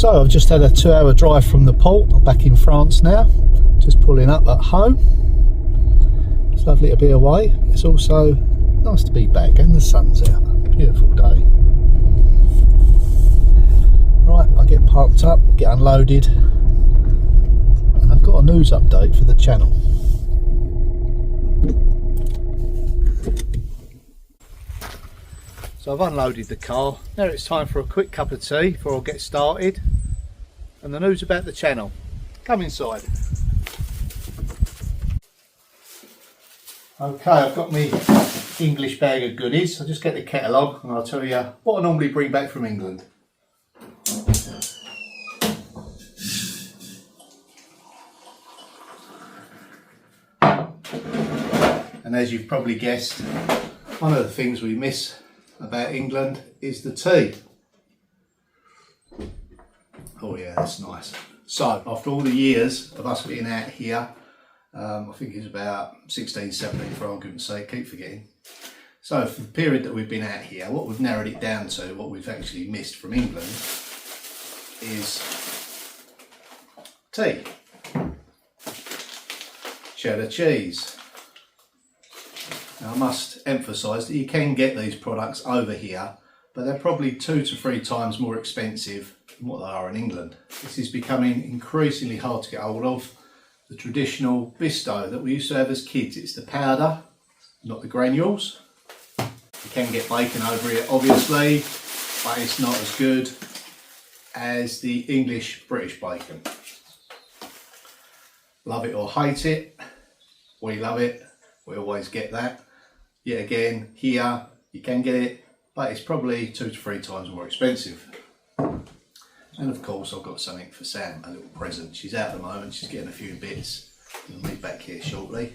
So I've just had a 2-hour drive from the port. I'm back in France now, just pulling up at home. It's lovely to be away. It's also nice to be back and the sun's out. Beautiful day. Right, I get parked up, get unloaded, and I've got a news update for the channel. So I've unloaded the car. Now it's time for a quick cup of tea before I get started. And the news about the channel. Come inside. Okay, I've got my English bag of goodies. I'll just get the kettle on and I'll tell you what I normally bring back from England. And as you've probably guessed, one of the things we miss about England is the tea. Oh yeah, that's nice. So after all the years of us being out here, I think it's about 16, 17 for argument's sake, keep forgetting. So for the period that we've been out here, what we've narrowed it down to, what we've actually missed from England is tea, cheddar cheese. Now I must emphasise that you can get these products over here, but they're probably 2 to 3 times more expensive than what they are in England. This is becoming increasingly hard to get hold of. The traditional Bisto that we used to have as kids, it's the powder, not the granules. You can get bacon over here obviously, but it's not as good as the English British bacon. Love it or hate it, we love it, we always get that. Yet again, here you can get it, but it's probably 2 to 3 times more expensive. And of course I've got something for Sam, a little present. She's out at the moment, she's getting a few bits. We'll meet back here shortly.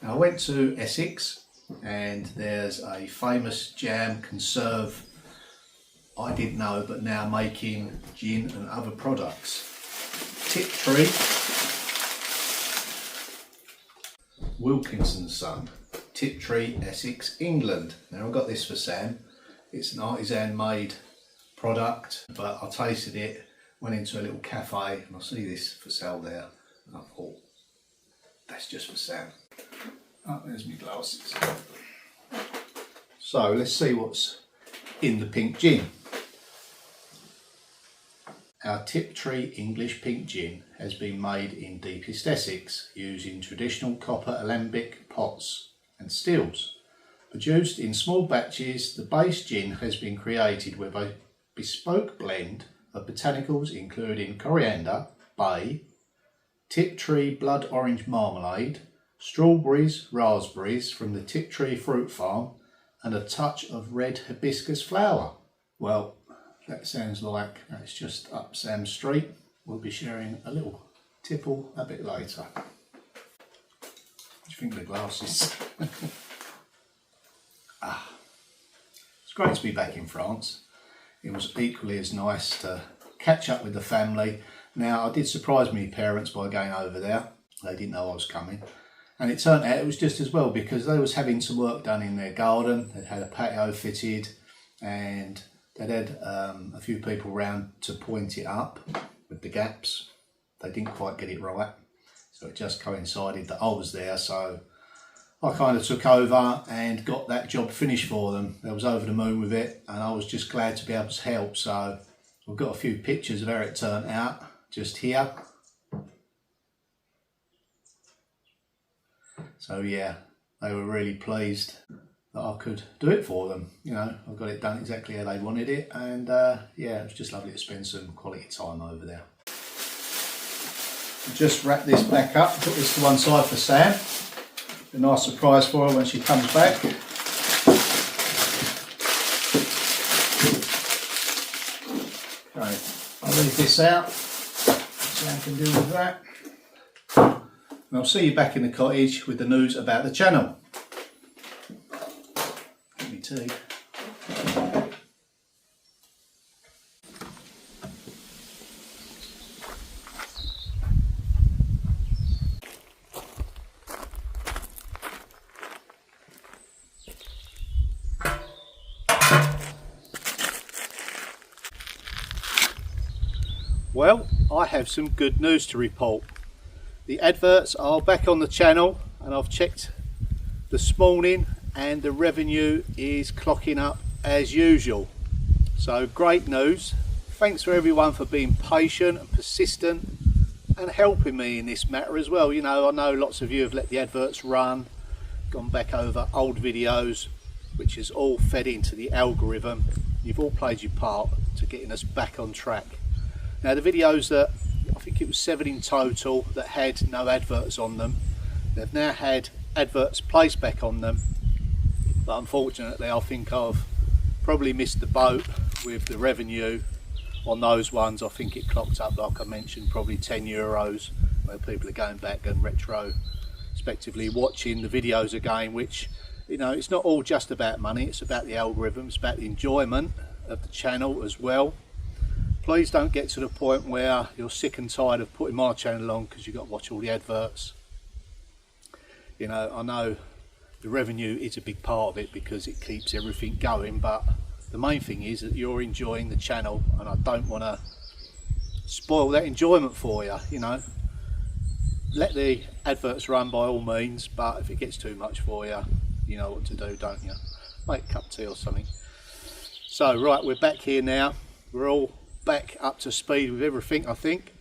Now I went to Essex and there's a famous jam conserve, I didn't know, but now making gin and other products. Tiptree, Wilkinson's Son, Tiptree, Essex, England. Now I've got this for Sam. It's an artisan made product, but I tasted it, went into a little cafe and I see this for sale there and I thought, that's just for Sam. Oh, there's my glasses. So let's see what's in the pink gin. Our Tiptree English pink gin has been made in deepest Essex using traditional copper alembic pots and stills. Produced in small batches, the base gin has been created with a bespoke blend of botanicals including coriander, bay, Tiptree blood orange marmalade, strawberries, raspberries from the Tiptree fruit farm and a touch of red hibiscus flower. Well, that sounds like that's just up Sam's street. We'll be sharing a little tipple a bit later. What do you think of the glasses? It's great to be back in France. It was equally as nice to catch up with the family. Now I did surprise my parents by going over there. They didn't know I was coming. And it turned out it was just as well because they was having some work done in their garden. They'd had a patio fitted and they'd had a few people round to point it up with the gaps. They didn't quite get it right. So it just coincided that I was there. So I kind of took over and got that job finished for them. They was over the moon with it and I was just glad to be able to help. So I've got a few pictures of how it turned out just here. So yeah, they were really pleased that I could do it for them. You know, I got it done exactly how they wanted it and yeah, it was just lovely to spend some quality time over there. Just wrap this back up, put this to one side for Sam. A nice surprise for her when she comes back. Okay, I'll leave this out. Sam can deal with that. And I'll see you back in the cottage with the news about the channel. Give me tea. Well, I have some good news to report. The adverts are back on the channel, and I've checked this morning and the revenue is clocking up as usual. So great news. Thanks for everyone for being patient and persistent and helping me in this matter as well. You know, I know lots of you have let the adverts run, gone back over old videos, which is all fed into the algorithm. You've all played your part to getting us back on track. Now the videos that, I think it was 7 in total, that had no adverts on them, they've now had adverts placed back on them, but unfortunately I think I've probably missed the boat with the revenue on those ones. I think it clocked up, like I mentioned, probably €10, where people are going back and retrospectively watching the videos again, which, you know, it's not all just about money, it's about the algorithm, it's about the enjoyment of the channel as well. Please don't get to the point where you're sick and tired of putting my channel on because you've got to watch all the adverts. You know, I know the revenue is a big part of it because it keeps everything going, but the main thing is that you're enjoying the channel, and I don't want to spoil that enjoyment for you. You know, let the adverts run by all means, but if it gets too much for you, you know what to do, don't you? Make a cup of tea or something. So right, we're back here now. We're all back up to speed with everything, I think.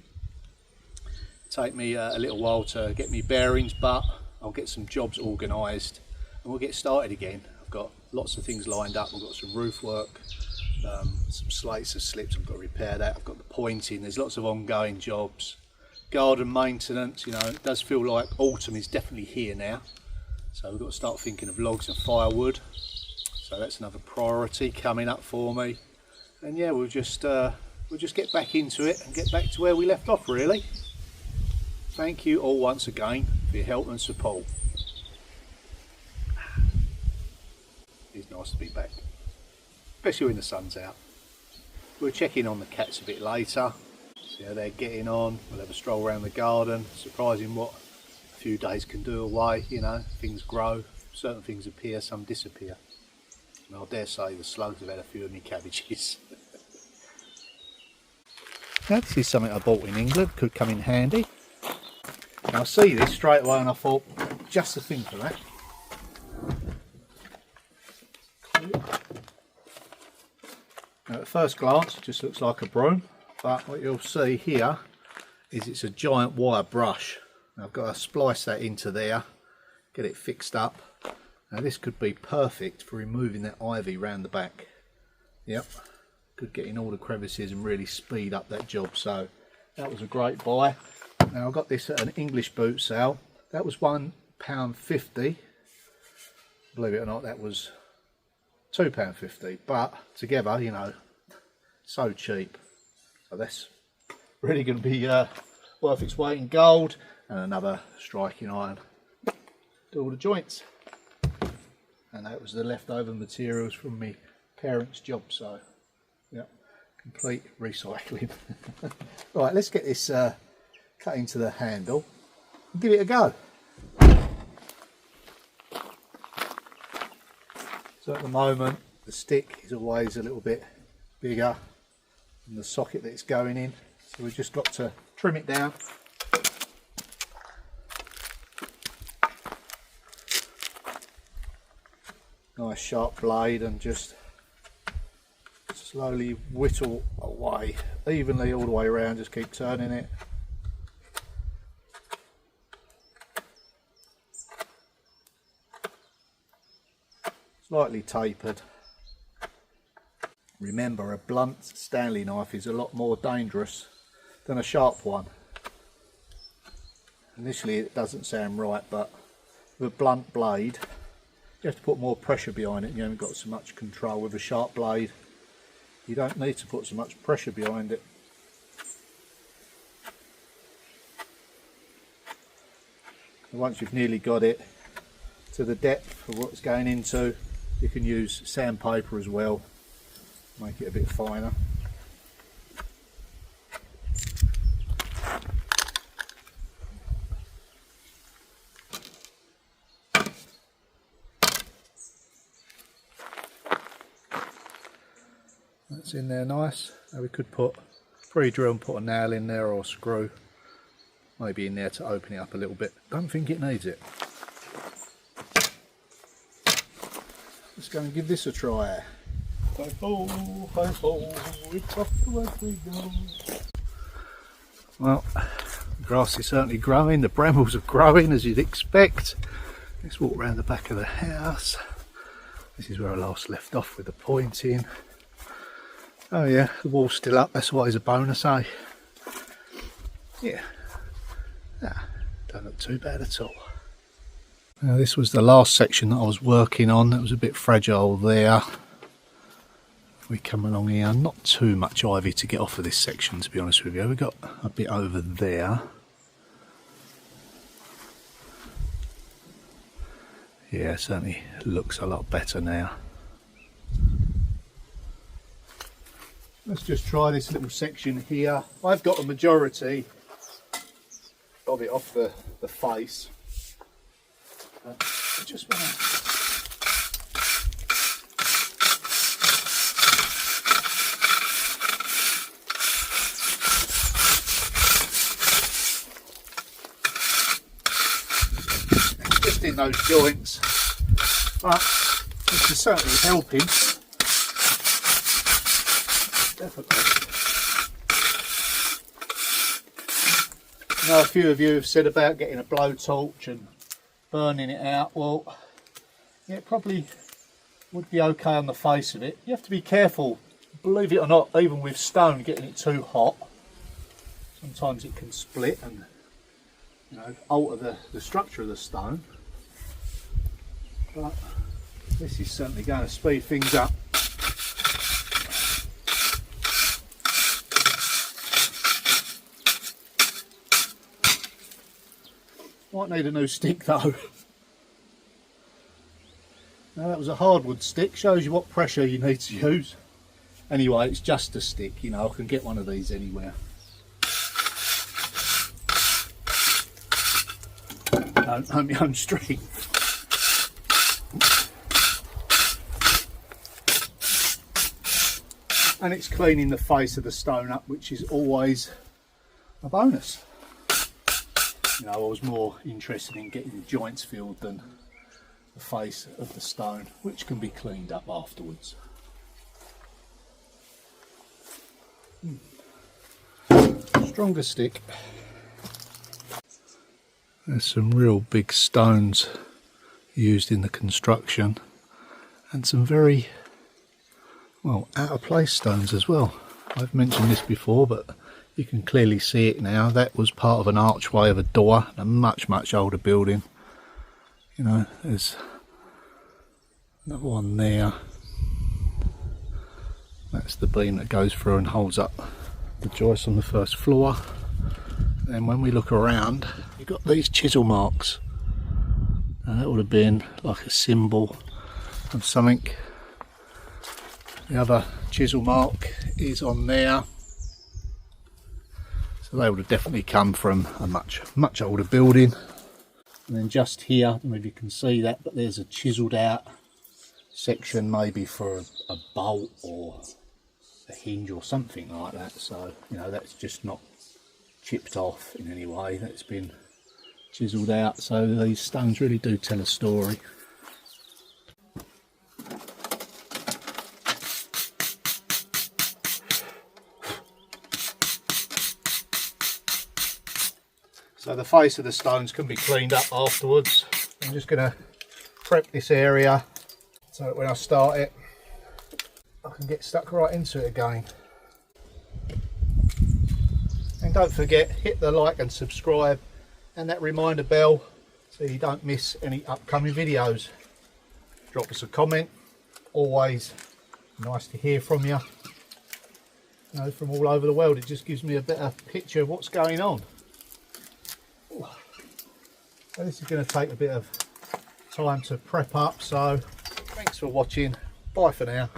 Take me a little while to get me bearings, but I'll get some jobs organised and we'll get started again. I've got lots of things lined up. I've got some roof work, some slates have slipped, I've got to repair that. I've got the pointing, there's lots of ongoing jobs. Garden maintenance, you know, it does feel like autumn is definitely here now. So we've got to start thinking of logs and firewood. So that's another priority coming up for me. And yeah, we'll just get back into it and get back to where we left off, really. Thank you all once again for your help and support. It's nice to be back, especially when the sun's out. We'll check in on the cats a bit later, see how they're getting on. We'll have a stroll around the garden. Surprising what a few days can do away, you know. Things grow, certain things appear, some disappear. And I dare say the slugs have had a few of my cabbages. Now this is something I bought in England, could come in handy. And I see this straight away and I thought, just the thing for that. Now at first glance it just looks like a broom, but what you'll see here is it's a giant wire brush. Now I've got to splice that into there, get it fixed up. Now this could be perfect for removing that ivy round the back. Yep, could get in all the crevices and really speed up that job. So that was a great buy. Now I got this at an English boot sale. That was £1.50. Believe it or not, that was £2.50. But together, you know, so cheap. So that's really going to be worth its weight in gold. And another striking iron. Do all the joints. And that was the leftover materials from my parents' job, so yeah, complete recycling. Right, let's get this cut into the handle and give it a go. So at the moment the stick is always a little bit bigger than the socket that it's going in, so we've just got to trim it down. Nice sharp blade, and just slowly whittle away evenly all the way around. Just keep turning it. Slightly tapered. Remember, a blunt Stanley knife is a lot more dangerous than a sharp one. Initially it doesn't sound right, but with a blunt blade you have to put more pressure behind it. You haven't got so much control. With a sharp blade you don't need to put so much pressure behind it. And once you've nearly got it to the depth of what it's going into, you can use sandpaper as well, make it a bit finer. That's in there nice. Now we could put pre-drill and put a nail in there or a screw. Maybe in there to open it up a little bit. Don't think it needs it. Let's go and give this a try. Hi ho, it's off the way we go. Well, the grass is certainly growing, the brambles are growing as you'd expect. Let's walk around the back of the house. This is where I last left off with the pointing. Oh yeah, the wall's still up, that's always a bonus, eh? Yeah, don't look too bad at all. Now this was the last section that I was working on, that was a bit fragile there. We come along here, not too much ivy to get off of this section, to be honest with you. We've got a bit over there. Yeah, certainly looks a lot better now. Let's just try this little section here. I've got a majority of it off the face. I just want to... just in those joints, but this is certainly helping. Definitely. Now, a few of you have said about getting a blowtorch and burning it out. Well, yeah, it probably would be okay on the face of it. You have to be careful, believe it or not, even with stone, getting it too hot. Sometimes it can split and, you know, alter the structure of the stone. But this is certainly going to speed things up. Might need a new stick though. Now that was a hardwood stick, shows you what pressure you need to use. Anyway, it's just a stick, you know, I can get one of these anywhere. Don't know my own strength. And it's cleaning the face of the stone up, which is always a bonus. You know, I was more interested in getting the joints filled than the face of the stone, which can be cleaned up afterwards. Stronger stick. There's some real big stones used in the construction, and some very, well, out of place stones as well. I've mentioned this before, but you can clearly see it now. That was part of an archway of a door in a much older building. You know, there's another one there. That's the beam that goes through and holds up the joist on the first floor. Then when we look around, you've got these chisel marks. Now that would have been like a symbol of something. The other chisel mark is on there. So they would have definitely come from a much older building. And then just here, I don't know if you can see that, but there's a chiselled out section, maybe for a bolt or a hinge or something like that. So, you know, that's just not chipped off in any way, that's been chiselled out. So these stones really do tell a story. So the face of the stones can be cleaned up afterwards. I'm just going to prep this area so that when I start it, I can get stuck right into it again. And don't forget, hit the like and subscribe and that reminder bell so you don't miss any upcoming videos. Drop us a comment, always nice to hear from you. You know, from all over the world, it just gives me a better picture of what's going on. So this is going to take a bit of time to prep up, so thanks for watching, bye for now.